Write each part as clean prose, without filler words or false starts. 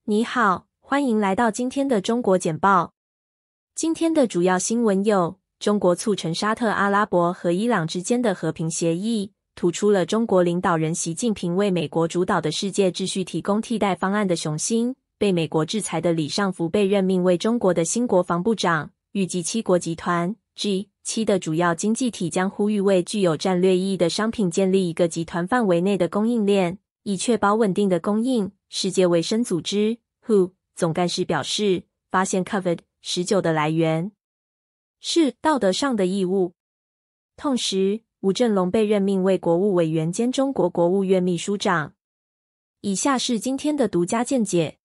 你好，欢迎来到今天的中国简报。今天的主要新闻有：中国促成沙特阿拉伯和伊朗之间的和平协议，突出了中国领导人习近平为美国主导的世界秩序提供替代方案的雄心。被美国制裁的李尚福被任命为中国的新国防部长。预计七国集团 G7 的主要经济体将呼吁为具有战略意义的商品建立一个集团范围内的供应链，以确保稳定的供应。世界卫生组织 WHO 总干事表示，发现 COVID-19 的来源是道德上的义务。同时，吴振龙被任命为国务委员兼中国国务院秘书长。以下是今天的独家见解。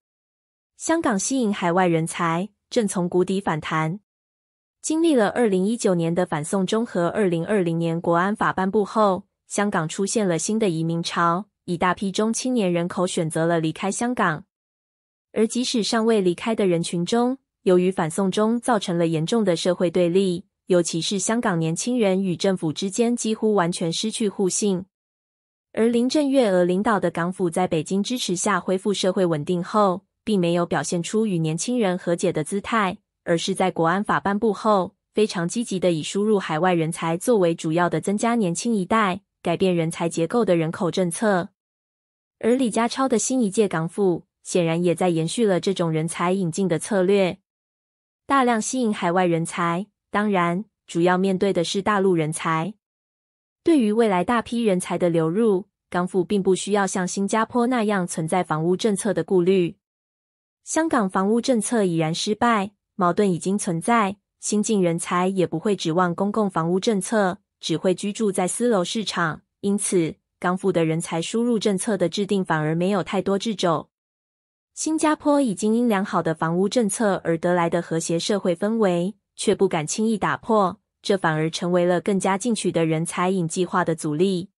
香港吸引海外人才，正从谷底反弹。经历了2019年的反送中和2020年国安法颁布后，香港出现了新的移民潮，一大批中青年人口选择了离开香港。而即使尚未离开的人群中，由于反送中造成了严重的社会对立，尤其是香港年轻人与政府之间几乎完全失去互信。而林郑月娥领导的港府在北京支持下恢复社会稳定后，并没有表现出与年轻人和解的姿态，而是在国安法颁布后，非常积极地以输入海外人才作为主要的增加年轻一代、改变人才结构的人口政策。而李家超的新一届港府显然也在延续了这种人才引进的策略，大量吸引海外人才，当然，主要面对的是大陆人才。对于未来大批人才的流入，港府并不需要像新加坡那样存在房屋政策的顾虑。香港房屋政策已然失败，矛盾已经存在，新进人才也不会指望公共房屋政策，只会居住在私楼市场，因此港府的人才输入政策的制定反而没有太多掣肘。新加坡已经因良好的房屋政策而得来的和谐社会氛围，却不敢轻易打破，这反而成为了更加进取的人才引计划的阻力。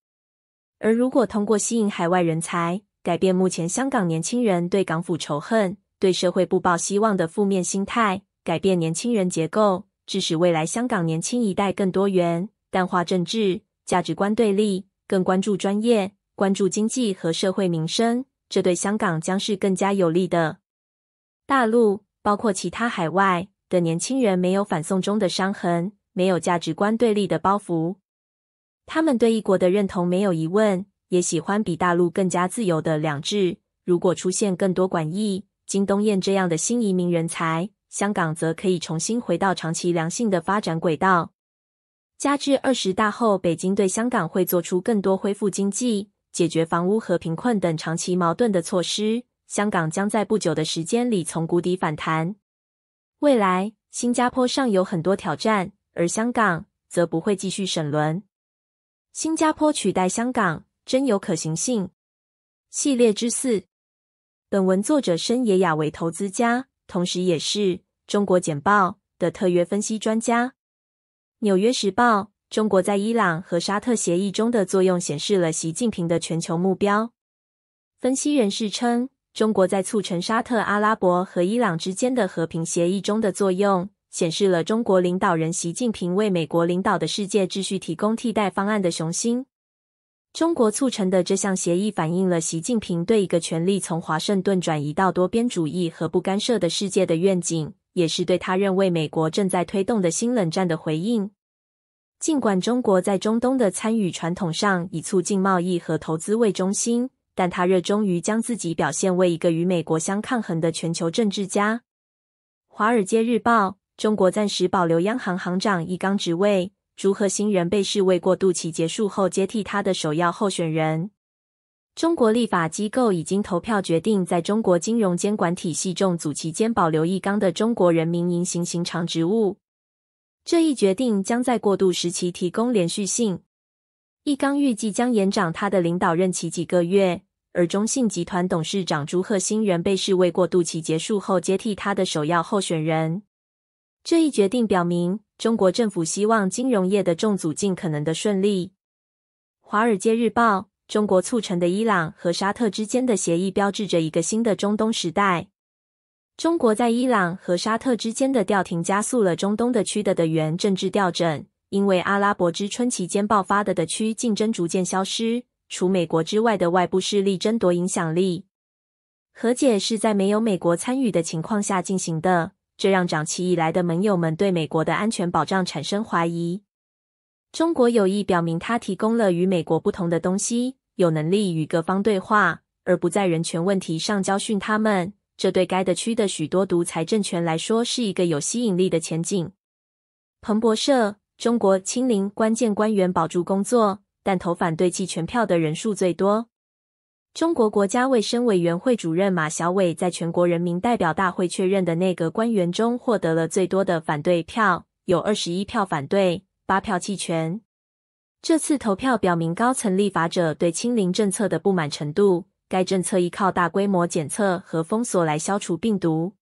而如果通过吸引海外人才，改变目前香港年轻人对港府仇恨、对社会不抱希望的负面心态，改变年轻人结构，致使未来香港年轻一代更多元，淡化政治、价值观对立，更关注专业，关注经济和社会民生，这对香港将是更加有利的。大陆，包括其他海外的年轻人没有反送中的伤痕，没有价值观对立的包袱。他们对一国的认同没有疑问，也喜欢比大陆更加自由的两制。如果出现更多管义、金东彦这样的新移民人才，香港则可以重新回到长期良性的发展轨道。加之20大后，北京对香港会做出更多恢复经济、解决房屋和贫困等长期矛盾的措施，香港将在不久的时间里从谷底反弹。未来，新加坡尚有很多挑战，而香港则不会继续沈沦。新加坡取代香港，真有可行性。系列之4，本文作者深野雅为投资家，同时也是中国简报的特约分析专家。纽约时报，中国在伊朗和沙特协议中的作用显示了习近平的全球目标。分析人士称，中国在促成沙特阿拉伯和伊朗之间的和平协议中的作用，显示了中国领导人习近平为美国领导的世界秩序提供替代方案的雄心。中国促成的这项协议反映了习近平对一个权力从华盛顿转移到多边主义和不干涉的世界的愿景，也是对他认为美国正在推动的新冷战的回应。尽管中国在中东的参与传统上以促进贸易和投资为中心，但他热衷于将自己表现为一个与美国相抗衡的全球政治家。华尔街日报，中国暂时保留央行行长易纲职位，朱鹤新人被视为过渡期结束后接替他的首要候选人。中国立法机构已经投票决定在中国金融监管体系中组期间保留易纲的中国人民银行行长职务。这一决定将在过渡时期提供连续性。易纲预计将延长他的领导任期几个月，而中信集团董事长朱鹤新人被视为过渡期结束后接替他的首要候选人。这一决定表明，中国政府希望金融业的重组尽可能的顺利。华尔街日报，中国促成的伊朗和沙特之间的协议标志着一个新的中东时代。中国在伊朗和沙特之间的调停加速了中东的区的原政治调整，因为阿拉伯之春期间爆发的区竞争逐渐消失，除美国之外的外部势力争夺影响力。和解是在没有美国参与的情况下进行的，这让长期以来的盟友们对美国的安全保障产生怀疑。中国有意表明它提供了与美国不同的东西，有能力与各方对话，而不在人权问题上教训他们，这对该地区的许多独裁政权来说是一个有吸引力的前景。彭博社，中国亲临关键官员保住工作，但投反对弃权票的人数最多。中国国家卫生委员会主任马晓伟在全国人民代表大会确认的内阁官员中获得了最多的反对票，有21票反对，8票弃权。这次投票表明高层立法者对清零政策的不满程度，该政策依靠大规模检测和封锁来消除病毒。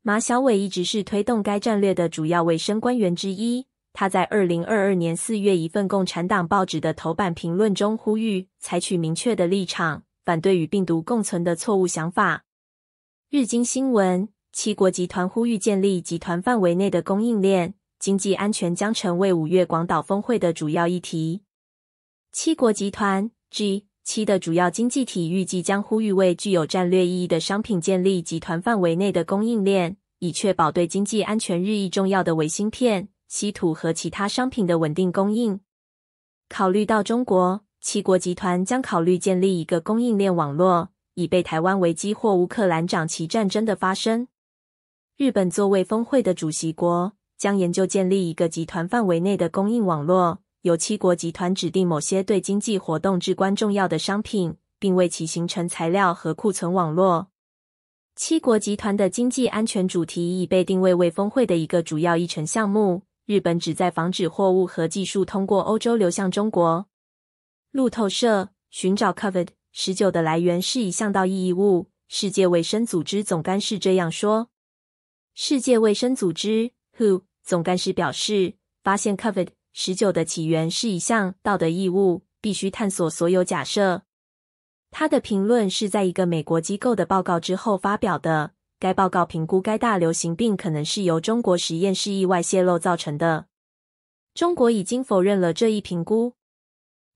马晓伟一直是推动该战略的主要卫生官员之一，他在2022年4月一份共产党报纸的头版评论中呼吁采取明确的立场，反对与病毒共存的错误想法。日经新闻，7国集团呼吁建立集团范围内的供应链，经济安全将成为5月广岛峰会的主要议题。7国集团 G7 的主要经济体预计将呼吁为具有战略意义的商品建立集团范围内的供应链，以确保对经济安全日益重要的微芯片、稀土和其他商品的稳定供应。考虑到中国，7国集团将考虑建立一个供应链网络，以备台湾危机或乌克兰长期战争的发生。日本作为峰会的主席国，将研究建立一个集团范围内的供应网络，由7国集团指定某些对经济活动至关重要的商品，并为其形成材料和库存网络。7国集团的经济安全主题已被定位为峰会的一个主要议程项目。日本旨在防止货物和技术通过欧洲流向中国。路透社，寻找 COVID-19 的来源是一项道义义务，世界卫生组织总干事这样说。世界卫生组织 WHO 总干事表示，发现 COVID-19 的起源是一项道德义务，必须探索所有假设。他的评论是在一个美国机构的报告之后发表的。该报告评估该大流行病可能是由中国实验室意外泄漏造成的。中国已经否认了这一评估。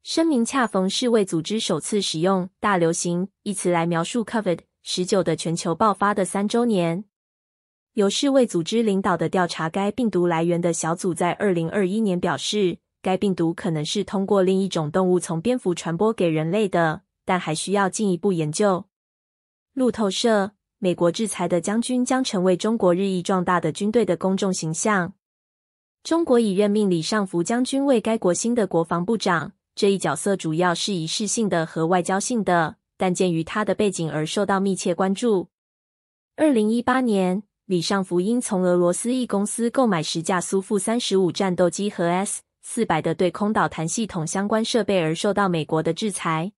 声明恰逢世卫组织首次使用大流行一词来描述 COVID-19 的全球爆发的3周年。由世卫组织领导的调查该病毒来源的小组在2021年表示，该病毒可能是通过另一种动物从蝙蝠传播给人类的，但还需要进一步研究。路透社，美国制裁的将军将成为中国日益壮大的军队的公众形象。中国已任命李尚福将军为该国新的国防部长，这一角色主要是仪式性的和外交性的，但鉴于他的背景而受到密切关注。2018年，李尚福因从俄罗斯一公司购买10架苏 35战斗机和 S-400的对空导弹系统相关设备而受到美国的制裁。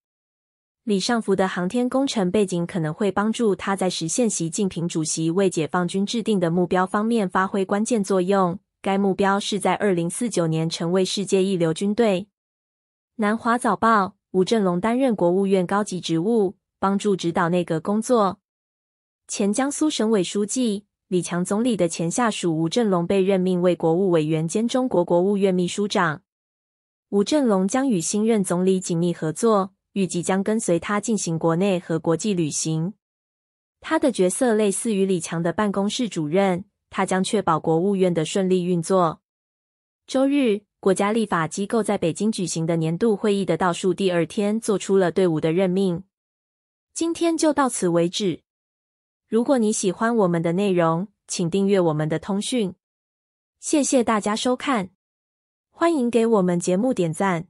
李尚福的航天工程背景可能会帮助他在实现习近平主席为解放军制定的目标方面发挥关键作用。该目标是在2049年成为世界一流军队。南华早报，吴振龙担任国务院高级职务，帮助指导内阁工作。前江苏省委书记、李强总理的前下属吴振龙被任命为国务委员兼中国国务院秘书长。吴振龙将与新任总理紧密合作，预计将跟随他进行国内和国际旅行。他的角色类似于李强的办公室主任，他将确保国务院的顺利运作。周日，国家立法机构在北京举行的年度会议的倒数第2天做出了队伍的任命。今天就到此为止。如果你喜欢我们的内容，请订阅我们的通讯。谢谢大家收看，欢迎给我们节目点赞。